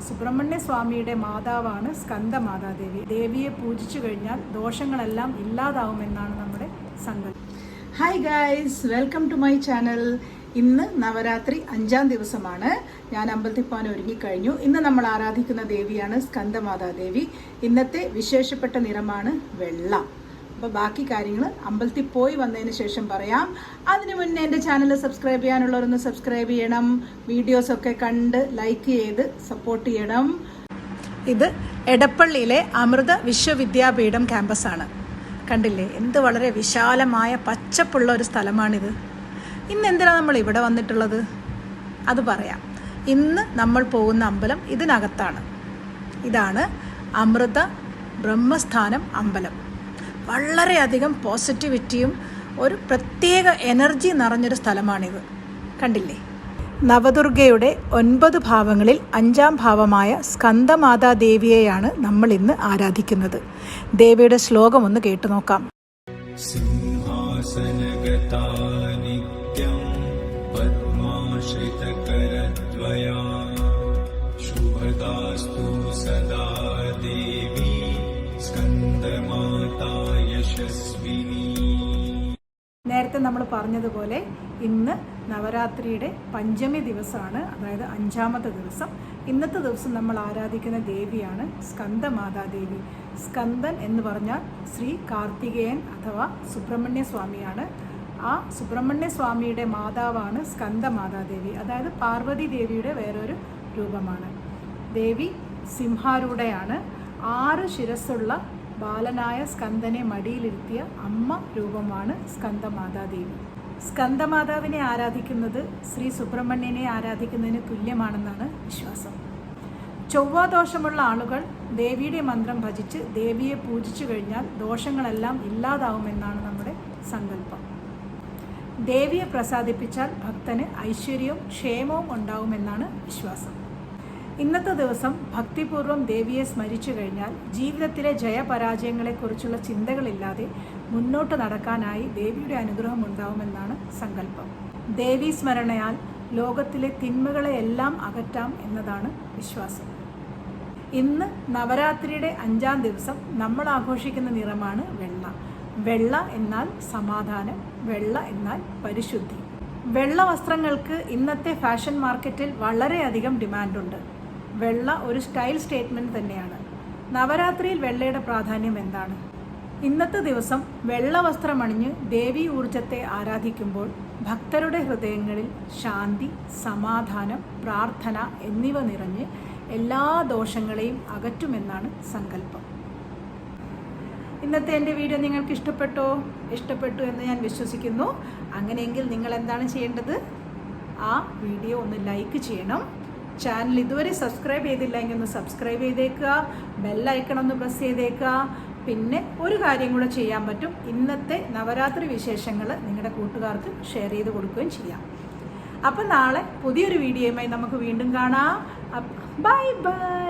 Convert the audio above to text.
സുബ്രഹ്മണ്യ സ്വാമിയുടെ മാതാവാണ് സ്കന്ദമാതാദേവി. ദേവിയെ പൂജിച്ചു കഴിഞ്ഞാൽ ദോഷങ്ങളെല്ലാം ഇല്ലാതാവുമെന്നാണ് നമ്മുടെ സങ്കല്പം. Hi guys, welcome to my channel. ഇന്ന് നവരാത്രി 5-ാം ദിവസമാണ്. ഞാൻ അമ്പലത്തിൽ പോകാൻ ഒരുങ്ങിക്കഴിഞ്ഞു. ഇന്ന് നമ്മൾ ആരാധിക്കുന്ന ദേവിയാണ് സ്കന്ദമാതാദേവി. ഇന്നത്തെ വിശേഷപ്പെട്ട നിറമാണ് വെള്ള. അപ്പോൾ ബാക്കി കാര്യങ്ങൾ അമ്പലത്തിൽ പോയി വന്നതിന് ശേഷം പറയാം. അതിനു മുന്നേ എൻ്റെ ചാനൽ സബ്സ്ക്രൈബ് ചെയ്യാനുള്ളവരൊന്ന് സബ്സ്ക്രൈബ് ചെയ്യണം. വീഡിയോസൊക്കെ കണ്ട് ലൈക്ക് ചെയ്ത് സപ്പോർട്ട് ചെയ്യണം. ഇത് എടപ്പള്ളിയിലെ അമൃത വിശ്വവിദ്യാപീഠം ക്യാമ്പസാണ്. കണ്ടില്ലേ, എന്ത് വളരെ വിശാലമായ പച്ചപ്പുള്ള ഒരു സ്ഥലമാണിത്. ഇന്ന് എന്തിനാണ് നമ്മൾ ഇവിടെ വന്നിട്ടുള്ളത് അത് പറയാം. ഇന്ന് നമ്മൾ പോകുന്ന അമ്പലം ഇതിനകത്താണ്. ഇതാണ് അമൃത ബ്രഹ്മസ്ഥാനം അമ്പലം. വളരെയധികം പോസിറ്റിവിറ്റിയും ഒരു പ്രത്യേക എനർജി നിറഞ്ഞൊരു സ്ഥലമാണിത്. കണ്ടില്ലേ, നവദുർഗയുടെ 9 ഭാവങ്ങളിൽ 5-ാം ഭാവമായ സ്കന്ദമാതാദേവിയെയാണ് നമ്മൾ ഇന്ന് ആരാധിക്കുന്നത്. ദേവിയുടെ ശ്ലോകം ഒന്ന് കേട്ടു നോക്കാം. സിംഹാസനഗതാ നിത്യം പദ്മാശ്രിതകരദ്വയാ ശുഭദാസ്തു സദാ ദേവി സ്കന്ദമാതാ യശസ്വിനി. നേരത്തെ നമ്മൾ പറഞ്ഞതുപോലെ ഇന്ന് നവരാത്രിയുടെ പഞ്ചമി ദിവസമാണ്, അതായത് 5-ാമത്തെ ദിവസം. ഇന്നത്തെ ദിവസം നമ്മൾ ആരാധിക്കുന്ന ദേവിയാണ് സ്കന്ദമാതാദേവി. സ്കന്ദൻ എന്ന് പറഞ്ഞാൽ ശ്രീ കാർത്തികേയൻ അഥവാ സുബ്രഹ്മണ്യ സ്വാമിയാണ്. ആ സുബ്രഹ്മണ്യ സ്വാമിയുടെ മാതാവാണ് സ്കന്ദമാതാദേവി, അതായത് പാർവതി ദേവിയുടെ വേറൊരു രൂപമാണ്. ദേവി സിംഹാരൂഢയാണ്. 6 ശിരസ്സുള്ള ബാലനായ സ്കന്ദനെ മടിയിലിരുത്തിയ അമ്മ രൂപമാണ് സ്കന്ദമാതാദേവി. സ്കന്ദമാതാവിനെ ആരാധിക്കുന്നത് ശ്രീ സുബ്രഹ്മണ്യനെ ആരാധിക്കുന്നതിന് തുല്യമാണെന്നാണ് വിശ്വാസം. ചൊവ്വാദോഷമുള്ള ആളുകൾ ദേവിയുടെ മന്ത്രം ഭജിച്ച് ദേവിയെ പൂജിച്ചു കഴിഞ്ഞാൽ ദോഷങ്ങളെല്ലാം ഇല്ലാതാവുമെന്നാണ് നമ്മുടെ സങ്കല്പം. ദേവിയെ പ്രസാദിപ്പിച്ചാൽ ഭക്തന് ഐശ്വര്യവും ക്ഷേമവും ഉണ്ടാവുമെന്നാണ് വിശ്വാസം. ഇന്നത്തെ ദിവസം ഭക്തിപൂർവ്വം ദേവിയെ സ്മരിച്ചു കഴിഞ്ഞാൽ ജീവിതത്തിലെ ജയപരാജയങ്ങളെക്കുറിച്ചുള്ള ചിന്തകളില്ലാതെ മുന്നോട്ട് നടക്കാനായി ദേവിയുടെ അനുഗ്രഹം ഉണ്ടാവുമെന്നാണ് സങ്കല്പം. ദേവീ സ്മരണയാൽ ലോകത്തിലെ തിന്മകളെയെല്ലാം അകറ്റാം എന്നതാണ് വിശ്വാസം. ഇന്ന് നവരാത്രിയുടെ 5-ാം ദിവസം നമ്മൾ ആഘോഷിക്കുന്ന നിറമാണ് വെള്ള. വെള്ള എന്നാൽ സമാധാനം, വെള്ള എന്നാൽ പരിശുദ്ധി. വെള്ള വസ്ത്രങ്ങൾക്ക് ഇന്നത്തെ ഫാഷൻ മാർക്കറ്റിൽ വളരെയധികം ഡിമാൻഡുണ്ട്. വെള്ള ഒരു സ്റ്റൈൽ സ്റ്റേറ്റ്മെൻറ്റ് തന്നെയാണ്. നവരാത്രിയിൽ വെള്ളയുടെ പ്രാധാന്യം എന്താണ്? ഇന്നത്തെ ദിവസം വെള്ള വസ്ത്രമണിഞ്ഞ് ദേവീ ഊർജത്തെ ആരാധിക്കുമ്പോൾ ഭക്തരുടെ ഹൃദയങ്ങളിൽ ശാന്തി, സമാധാനം, പ്രാർത്ഥന എന്നിവ നിറഞ്ഞ് എല്ലാ ദോഷങ്ങളെയും അകറ്റുമെന്നാണ് സങ്കല്പം. ഇന്നത്തെ എൻ്റെ വീഡിയോ നിങ്ങൾക്ക് ഇഷ്ടപ്പെട്ടു എന്ന് ഞാൻ വിശ്വസിക്കുന്നു. അങ്ങനെയെങ്കിൽ നിങ്ങൾ എന്താണ് ചെയ്യേണ്ടത്? ആ വീഡിയോ ഒന്ന് ലൈക്ക് ചെയ്യണം. ചാനൽ ഇതുവരെ സബ്സ്ക്രൈബ് ചെയ്തില്ലെങ്കിൽ ഒന്ന് സബ്സ്ക്രൈബ് ചെയ്തേക്കുക. ബെല്ലൈക്കൺ ഒന്ന് പ്രസ് ചെയ്തേക്കുക. പിന്നെ ഒരു കാര്യം കൂടെ ചെയ്യാൻ പറ്റും. ഇന്നത്തെ നവരാത്രി വിശേഷങ്ങൾ നിങ്ങളുടെ കൂട്ടുകാർക്ക് ഷെയർ ചെയ്ത് കൊടുക്കുകയും ചെയ്യാം. അപ്പം നാളെ പുതിയൊരു വീഡിയോയുമായി നമുക്ക് വീണ്ടും കാണാം. Bye bye.